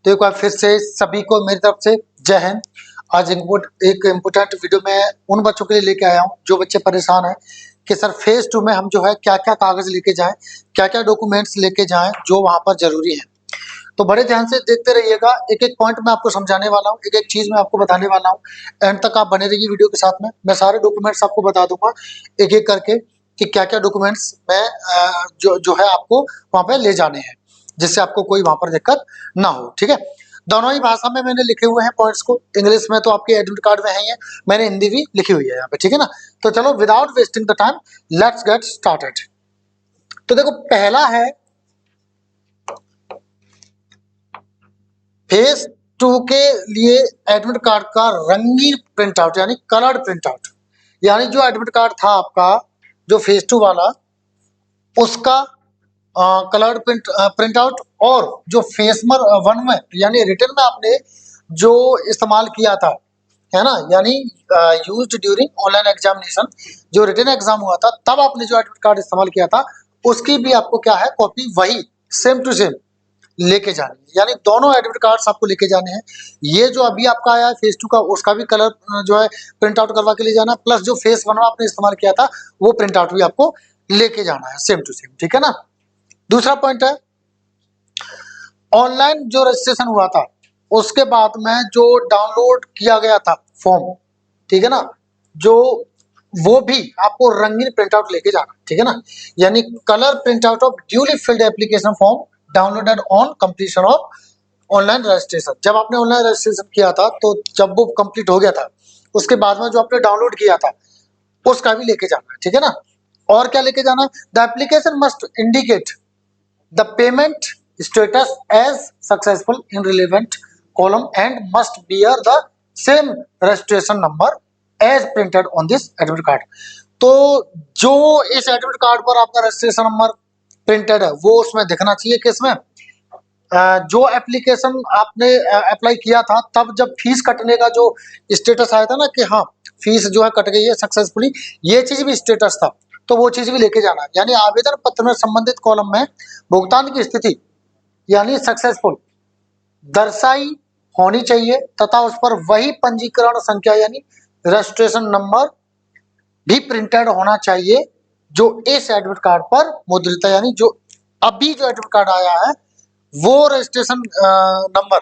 तो एक बार फिर से सभी को मेरी तरफ से जय हिंद। आज एक इम्पोर्टेंट वीडियो मैं उन बच्चों के लिए लेके आया हूँ जो बच्चे परेशान हैं कि सर फेज 2 में हम जो है क्या क्या कागज लेके जाएं, क्या क्या डॉक्यूमेंट्स लेके जाएं जो वहां पर जरूरी है। तो बड़े ध्यान से देखते रहिएगा, एक एक पॉइंट मैं आपको समझाने वाला हूँ, एक एक चीज मैं आपको बताने वाला हूँ। एंड तक आप बने रहिए वीडियो के साथ में, मैं सारे डॉक्यूमेंट्स आपको बता दूंगा एक एक करके कि क्या क्या डॉक्यूमेंट्स मैं जो है आपको वहां पे ले जाने हैं, जिससे आपको कोई वहां पर दिक्कत ना हो। ठीक है, दोनों ही भाषा में मैंने लिखे हुए हैं पॉइंट्स को। इंग्लिश में तो आपके एडमिट कार्ड में है ही है, मैंने हिंदी भी लिखी हुई है यहाँ पे। ठीक है ना, तो चलो without wasting the time let's get started. तो देखो, पहला है फेज 2 के लिए एडमिट कार्ड का रंगीन प्रिंट आउट, यानी कलर्ड प्रिंट आउट। यानी जो एडमिट कार्ड था आपका जो फेज 2 वाला, उसका कलर्ड प्रिंट आउट, और जो फेज 1 में यानी रिटन में आपने जो इस्तेमाल किया था, है ना, यानी यूज्ड ड्यूरिंग ऑनलाइन एग्जामिनेशन, जो रिटन एग्जाम हुआ था तब आपने जो एडमिट कार्ड इस्तेमाल किया था, उसकी भी आपको क्या है कॉपी वही सेम टू सेम लेके जानी है। यानी दोनों एडमिट कार्ड्स आपको लेके जाने हैं। ये जो अभी आपका आया है फेज 2 का, उसका भी कलर जो है प्रिंट आउट करवा के ले जाना, प्लस जो फेज 1 में आपने इस्तेमाल किया था वो प्रिंट आउट भी आपको लेके जाना है सेम टू सेम। ठीक है ना। दूसरा पॉइंट है, ऑनलाइन जो रजिस्ट्रेशन हुआ था उसके बाद में जो डाउनलोड किया गया था फॉर्म, ठीक है ना, जो वो भी आपको रंगीन प्रिंट आउट लेके जाना। ठीक है ना, यानी colour print out of duly field application form downloaded on completion of online registration. जब आपने ऑनलाइन रजिस्ट्रेशन किया था तो जब वो कंप्लीट हो गया था उसके बाद में जो आपने डाउनलोड किया था उसका भी लेके जाना है। ठीक है ना। और क्या लेके जाना है, the application must indicate the payment status as successful in relevant column and must bear the same registration number as printed on this admit card। तो जो इस एडमिट कार्ड पर आपका रजिस्ट्रेशन नंबर प्रिंटेड है वो उसमें दिखना चाहिए। किसमें, जो एप्लीकेशन आपने अप्लाई किया था तब जब फीस कटने का जो स्टेटस आया था ना कि हाँ फीस जो है कट गई है सक्सेसफुली, ये चीज भी स्टेटस था, तो वो चीज भी लेके जाना। यानी आवेदन पत्र में संबंधित कॉलम में भुगतान की स्थिति यानी सक्सेसफुल दर्शाई होनी चाहिए तथा उस पर वही पंजीकरण संख्या यानी रजिस्ट्रेशन नंबर भी प्रिंटेड होना चाहिए जो इस एडमिट कार्ड पर मुद्रित है। यानी जो अभी जो एडमिट कार्ड आया है वो रजिस्ट्रेशन नंबर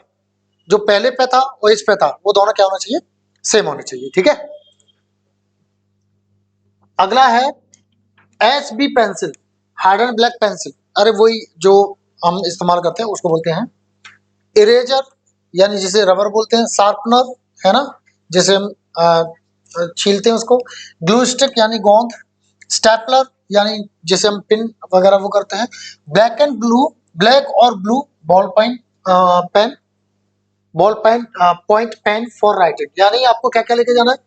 जो पहले पे था और इस पे था वो दोनों क्या होना चाहिए, सेम होने चाहिए। ठीक है। अगला है HB pencil, hard and black pencil. अरे वही जो हम इस्तेमाल करते हैं उसको बोलते हैं इरेजर, यानी जिसे रबर बोलते हैं, शार्पनर है ना, जिसे हम छीलते हैं उसको, ग्लू स्टिक यानी गोंद, स्टेपलर यानी जिसे हम पिन वगैरह वो करते हैं, ब्लैक एंड ब्लू, ब्लैक और blue ball pen point pen for writing. यानी आपको क्या क्या लेके जाना है,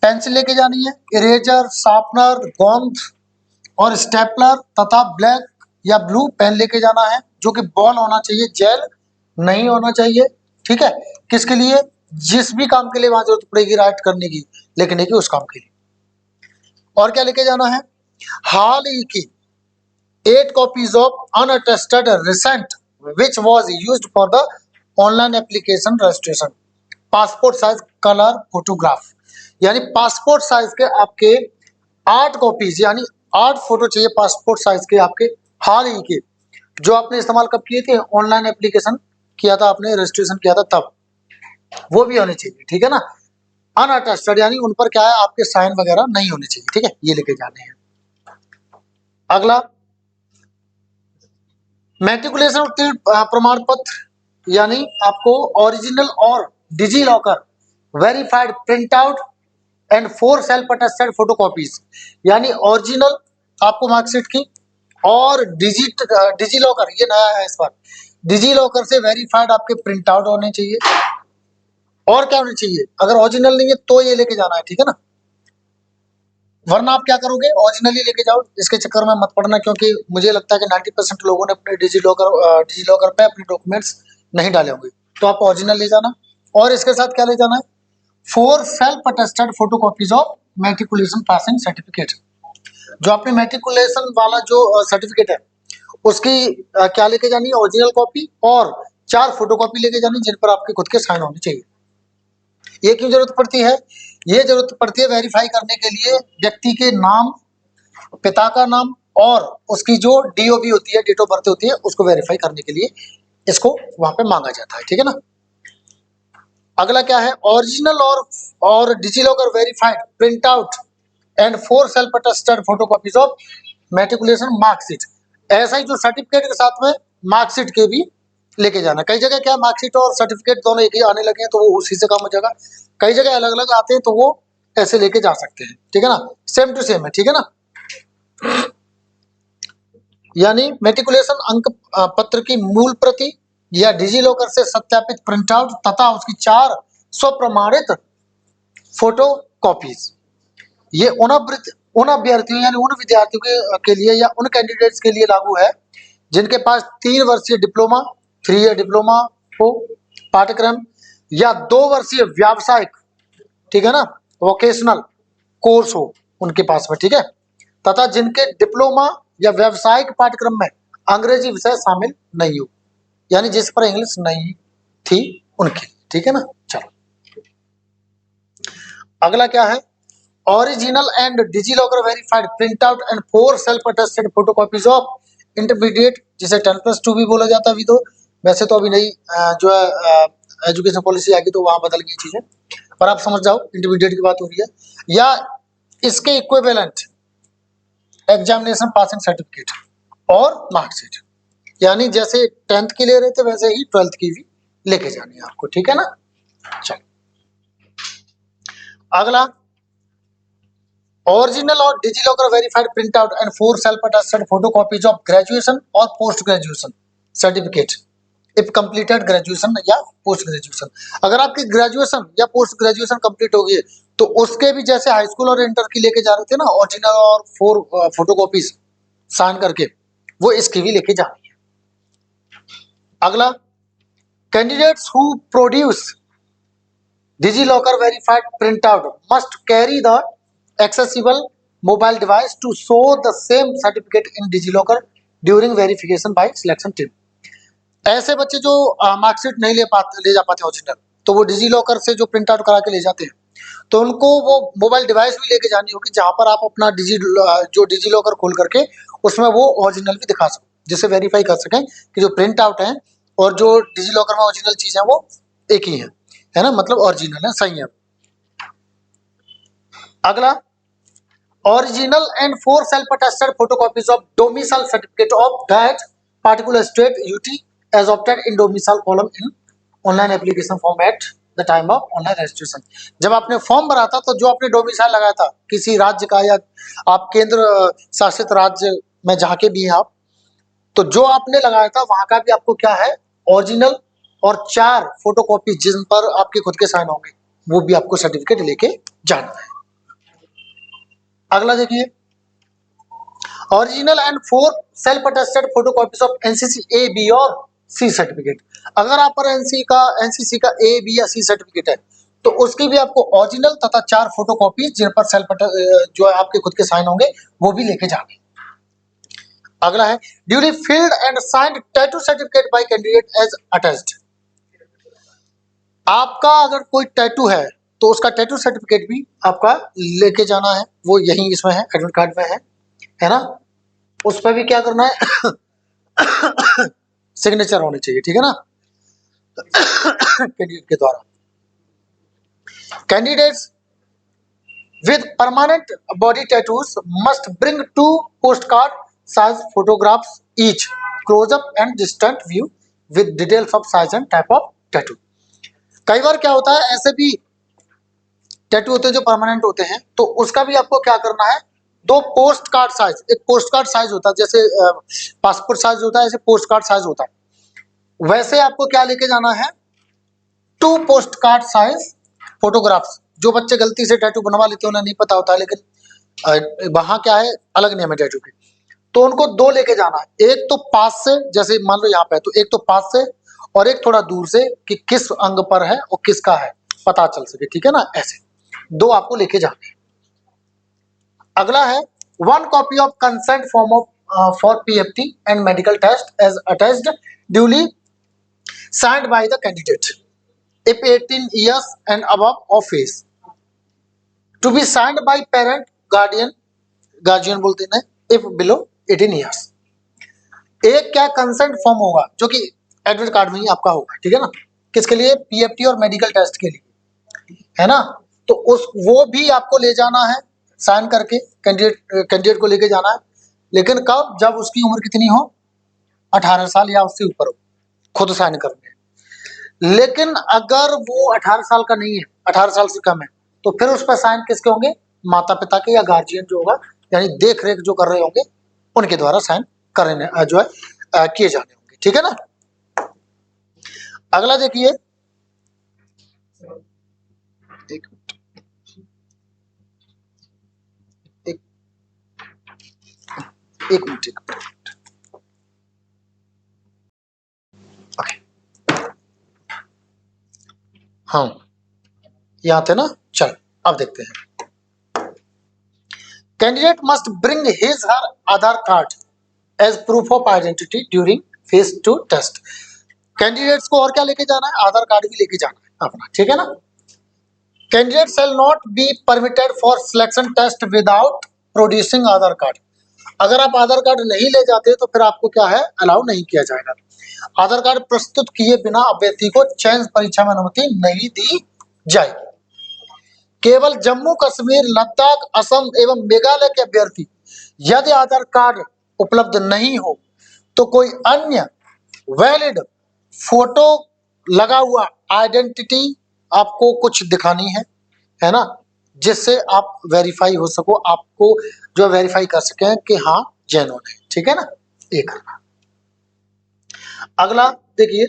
पेंसिल लेके जानी है, इरेजर, शार्पनर, गोंद और स्टेपलर तथा ब्लैक या ब्लू पेन लेके जाना है जो कि बॉल होना चाहिए, जेल नहीं होना चाहिए। ठीक है, किसके लिए, जिस भी काम के लिए वहां जरूरत पड़ेगी राइट करने की, लिखने की, उस काम के लिए। और क्या लेके जाना है, हाल ही की 8 copies of unattested recent which was used for the online application registration, passport size colour photograph. यानी पासपोर्ट साइज के आपके 8 कॉपीज यानी 8 फोटो चाहिए पासपोर्ट साइज के आपके, हाल ही के, जो आपने इस्तेमाल कब किए थे, ऑनलाइन एप्लीकेशन किया था आपने, रजिस्ट्रेशन किया था तब, वो भी होने चाहिए। ठीक है ना। अनअटेस्टेड यानी उन पर क्या है आपके साइन वगैरह नहीं होने चाहिए। ठीक है, ये लेके जाने हैं। अगला मैट्रिकुलेशन उत्तीर्ण प्रमाण पत्र, यानी आपको ओरिजिनल और DigiLocker verified print out and 4 self attested photocopies. यानी ओरिजिनल आपको मार्कशीट की और डिजी लॉकर, ये नया है इस बार, डिजी लॉकर से वेरीफाइड आपके प्रिंट आउट होने चाहिए। और क्या होने चाहिए, अगर ओरिजिनल नहीं है तो ये लेके जाना है। ठीक है ना, वरना आप क्या करोगे, ओरिजिनल ही लेके जाओ, इसके चक्कर में मत पड़ना, क्योंकि मुझे लगता है कि 90% लोगों ने अपने डिजी लॉकर पे अपने डॉक्यूमेंट्स नहीं डाले होंगे, तो आप ओरिजिनल ले जाना। और इसके साथ क्या ले जाना है, 4 self attested photocopies of matriculation passing certificate. जो आपने मैट्रिकुलेशन वाला जो सर्टिफिकेट है उसकी क्या लेके जानी है, ओरिजिनल कॉपी और 4 फोटोकॉपी लेके जानी जिन पर आपके खुद के साइन होने चाहिए। ये क्यों जरूरत पड़ती है? ये जरूरत पड़ती है वेरीफाई करने के लिए व्यक्ति के नाम, पिता का नाम और उसकी जो डीओबी होती है, डेट ऑफ बर्थ होती है, उसको वेरीफाई करने के लिए इसको वहां पे मांगा जाता है। ठीक है ना। अगला क्या है? ओरिजिनल और DigiLocker verified print out and 4 self attested photocopies of matriculation marksheet. ऐसा ही जो सर्टिफिकेट के साथ में मार्कशीट के भी लेके जाना। कई जगह क्या मार्कशीट और सर्टिफिकेट दोनों एक ही आने लगे हैं तो वो उसी से काम हो जाएगा। कई जगह अलग अलग आते हैं तो वो ऐसे लेके जा सकते हैं। ठीक है ना, सेम टू सेम है। ठीक है ना। यानी मैट्रिकुलेशन अंक पत्र की मूल प्रति या डिजिलॉकर से सत्यापित प्रिंटआउट तथा उसकी 4 स्वप्रमाणित फोटो कॉपीज। ये उन अभ्यर्थियों यानी उन विद्यार्थियों के लिए या उन कैंडिडेट्स के लिए लागू है जिनके पास 3 वर्षीय डिप्लोमा, 3 ईयर डिप्लोमा हो पाठ्यक्रम या 2 वर्षीय व्यावसायिक, ठीक है ना, वोकेशनल कोर्स हो उनके पास में। ठीक है। तथा जिनके डिप्लोमा या व्यावसायिक पाठ्यक्रम में अंग्रेजी विषय शामिल नहीं हो, यानी जिस पर इंग्लिश नहीं थी उनके। ठीक है ना। चलो अगला क्या है? Original and DigiLocker verified print out and 4 self attested photocopies of intermediate, जिसे 10+2 भी बोला जाता है। अभी तो वैसे तो अभी नई जो है एजुकेशन पॉलिसी आएगी तो वहां बदल गई चीजें, पर आप समझ जाओ इंटरमीडिएट की बात हो रही है। या इसके इक्विवेलेंट एग्जामिनेशन पासिंग सर्टिफिकेट और मार्कशीट, यानी जैसे 10th की ले रहे थे वैसे ही 12th की भी लेके जानी है आपको। ठीक है ना। चलो अगला, ओरिजिनल और DigiLocker verified print out and 4 self attested photocopies of graduation और post graduation certificate if completed graduation या पोस्ट ग्रेजुएशन। अगर आपकी ग्रेजुएशन या पोस्ट ग्रेजुएशन कंप्लीट हो गई है तो उसके भी जैसे हाई स्कूल और इंटर की लेके जा रहे थे ना ओरिजिनल और 4 फोटोकॉपीज साइन करके, वो इसकी भी लेके जानी है। अगला, candidates who produce DigiLocker verified print out must carry the accessible mobile device to show the same certificate in DigiLocker during verification by selection team। ऐसे बच्चे जो मार्कशीट नहीं ले जा पाते ओरिजिनल, तो वो डिजिलॉकर से जो प्रिंट आउट करा के ले जाते हैं तो उनको वो मोबाइल डिवाइस भी लेके जानी होगी जहां पर आप अपना जो डिजिलॉकर खोल करके उसमें वो ओरिजिनल भी दिखा सको, जिससे वेरीफाई कर सकें कि जो प्रिंट आउट है और जो डिजिलॉकर में ओरिजिनल चीज है वो एक ही है ना, मतलब ओरिजिनल है, सही है। अगला, original and 4 self-attested photocopies of domicile certificate of that particular state UT as obtained in domicile column in online application form at the time of online registration। जब आपने फॉर्म भरा था तो जो आपने डोमिसाइल लगाया था किसी राज्य का या आप केंद्र शासित राज्य में जहाँ के भी हैं आप, तो जो आपने लगाया था वहां का भी आपको क्या है ओरिजिनल और 4 फोटोकॉपी जिन पर आपके खुद के साइन होंगे वो भी आपको सर्टिफिकेट लेके जाना है। अगला देखिए, original and 4 self attested photocopies of NCC A B और सी सर्टिफिकेट। अगर आप पर एनसीसी का ए बी या सी सर्टिफिकेट है तो उसकी भी आपको ओरिजिनल तथा 4 फोटोकॉपीज जिन पर जो है आपके खुद के साइन होंगे वो भी लेके जाने। अगला है, duly filled and signed tattoo certificate by candidate as attached. आपका अगर कोई टैटू है तो उसका टैटू सर्टिफिकेट भी आपका लेके जाना है, वो यही इसमें है, एडमिट कार्ड में है ना। उस पर भी क्या करना है सिग्नेचर होनी चाहिए। ठीक है ना कैंडिडेट के द्वारा। Candidates with permanent body tattoos must bring 2 postcard size photographs each, close up and distant view with details of size and type of tattoo. कई बार क्या होता है ऐसे भी टैटू होते हैं जो परमानेंट होते हैं तो उसका भी आपको क्या करना है 2 पोस्ट कार्ड साइज, एक पोस्ट कार्ड साइज होता है जैसे पासपोर्ट साइज होता है ऐसे पोस्ट कार्ड साइज होता है, वैसे आपको क्या लेके जाना है 2 पोस्ट कार्ड साइज फोटोग्राफ्स। जो बच्चे गलती से टैटू बनवा लेते हैं उन्हें नहीं पता होता है, लेकिन वहां क्या है अलग नियम है टैटू के, तो उनको 2 लेके जाना है। एक तो पास से, जैसे मान लो यहाँ पे तो एक तो पास से और एक थोड़ा दूर से कि किस अंग पर है और किसका है पता चल सके। ठीक है ना, ऐसे 2 आपको लेके जाने हैं। अगला है 1 copy of consent form of for PFT and medical test as attached duly signed by the candidate if 18 years and above of age, to be signed by parent, guardian बोलते हैं if below 18 years। एक क्या consent form होगा जो कि admit card में ही आपका होगा, ठीक है ना, किसके लिए, पीएफटी और मेडिकल टेस्ट के लिए, है ना। तो उस वो भी आपको ले जाना है साइन करके, कैंडिडेट को लेके जाना है, लेकिन कब, जब उसकी उम्र कितनी हो, 18 साल या उससे ऊपर हो, खुद साइन करने हैं। लेकिन अगर वो 18 साल का नहीं है, 18 साल से कम है, तो फिर उस पर साइन किसके होंगे, माता पिता के या गार्जियन जो होगा, यानी देख रेख जो कर रहे होंगे उनके द्वारा साइन करने जो है किए जाने होंगे, ठीक है ना। अगला देखिए, एक मिनट ओके, हाँ यहाँ थे ना, चल अब देखते हैं। Candidate must bring his her Aadhaar card as proof of identity during phase 2 test. Candidates को और क्या लेके जाना है, आधार कार्ड भी लेके जाना है अपना, ठीक है ना। Candidate shall not be permitted for selection test without producing Aadhaar card. अगर आप आधार कार्ड नहीं ले जाते तो फिर आपको क्या है, अलाउ नहीं किया जाएगा। आधार कार्ड प्रस्तुत किए बिना अभ्यर्थी को चयन परीक्षा में अनुमति नहीं दी जाएगी। केवल जम्मू कश्मीर, लद्दाख, असम एवं मेघालय के अभ्यर्थी यदि आधार कार्ड उपलब्ध नहीं हो तो कोई अन्य वैलिड फोटो लगा हुआ आइडेंटिटी आपको कुछ दिखानी है ना, जिससे आप वेरीफाई हो सको, आपको जो वेरीफाई कर सके कि हाँ जेन्युइन है, ठीक है ना, ये करना। अगला देखिए,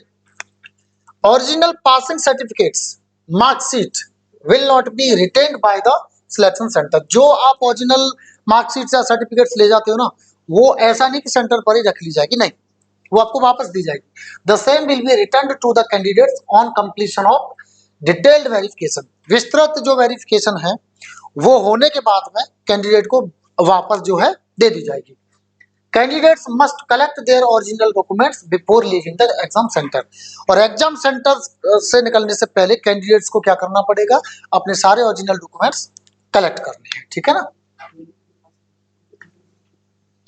original passing certificates marksheet will not be retained by the selection centre. जो आप ओरिजिनल मार्कशीट या सर्टिफिकेट्स ले जाते हो ना, वो ऐसा नहीं कि सेंटर पर ही रख ली जाएगी, नहीं, वो आपको वापस दी जाएगी। The same will be returned to the candidates on completion of detailed verification. विस्तृत जो वेरिफिकेशन है वो होने के बाद में कैंडिडेट को वापस जो है दे दी जाएगी। Candidates must collect their original documents before leaving the exam centre. और एग्जाम सेंटर से निकलने से पहले कैंडिडेट्स को क्या करना पड़ेगा, अपने सारे ओरिजिनल डॉक्यूमेंट्स कलेक्ट करने हैं, ठीक है ना।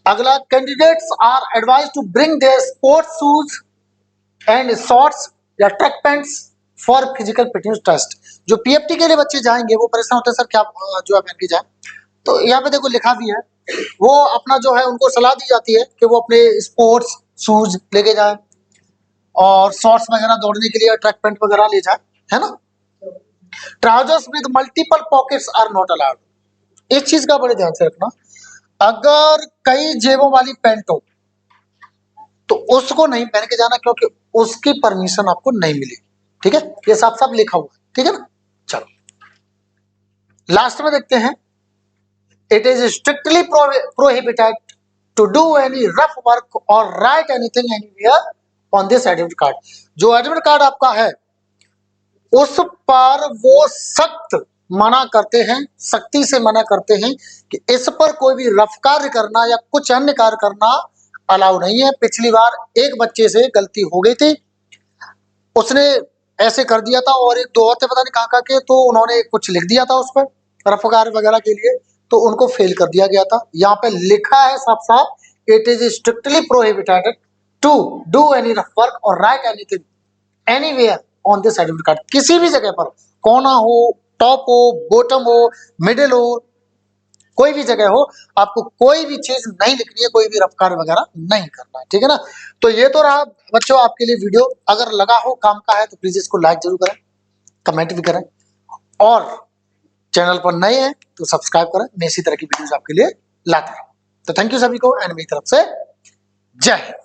अगला, candidates are advise to bring their sports shoes and shorts या track pants for physical fitness test. जो पीएफटी के लिए बच्चे जाएंगे वो परेशान होते हैं, सर क्या जो है पहन के जाए, तो यहाँ पे देखो लिखा भी है, वो अपना जो है उनको सलाह दी जाती है कि वो अपने स्पोर्ट्स शूज लेके जाए और शॉर्ट्स वगैरह दौड़ने के लिए ट्रैक पैंट वगैरह ले जाए, है ना। Trousers with multiple pockets are not allowed. इस चीज का बड़े ध्यान से रखना, अगर कई जेबों वाली पैंट हो तो उसको नहीं पहन के जाना, क्योंकि उसकी परमिशन आपको नहीं मिलेगी, ठीक है, ये साफ साफ लिखा हुआ है, ठीक है ना। चलो लास्ट में देखते हैं, it is strictly prohibited to do any rough work और write anything anywhere on this admit card. जो एडमिट कार्ड आपका है उस पर वो सख्त मना करते हैं, सख्ती से मना करते हैं कि इस पर कोई भी रफ कार्य करना या कुछ अन्य कार्य करना अलाउ नहीं है। पिछली बार एक बच्चे से गलती हो गई थी, उसने ऐसे कर दिया था, और एक दो होते पता नहीं कहाँ के, तो उन्होंने कुछ लिख दिया था उस पर रफ कार्य वगैरह के लिए, तो उनको फेल कर दिया गया था। यहाँ पे लिखा है साफ साफ, it is strictly prohibited to do any rough work और write anything anywhere on this admit card. किसी भी जगह पर, कोना हो, टॉप हो, बॉटम हो, मिडिल हो, कोई भी जगह हो, आपको कोई भी चीज नहीं लिखनी है, कोई भी रफ कार्य वगैरह नहीं करना है, ठीक है ना। तो ये तो रहा बच्चों आपके लिए वीडियो, अगर लगा हो काम का है तो प्लीज इसको लाइक जरूर करें, कमेंट भी करें, और चैनल पर नए हैं तो सब्सक्राइब करें, मैं इसी तरह की वीडियोस आपके लिए लाता रहूं। तो थैंक यू सभी को, एंड मेरी तरफ से जय हिंद।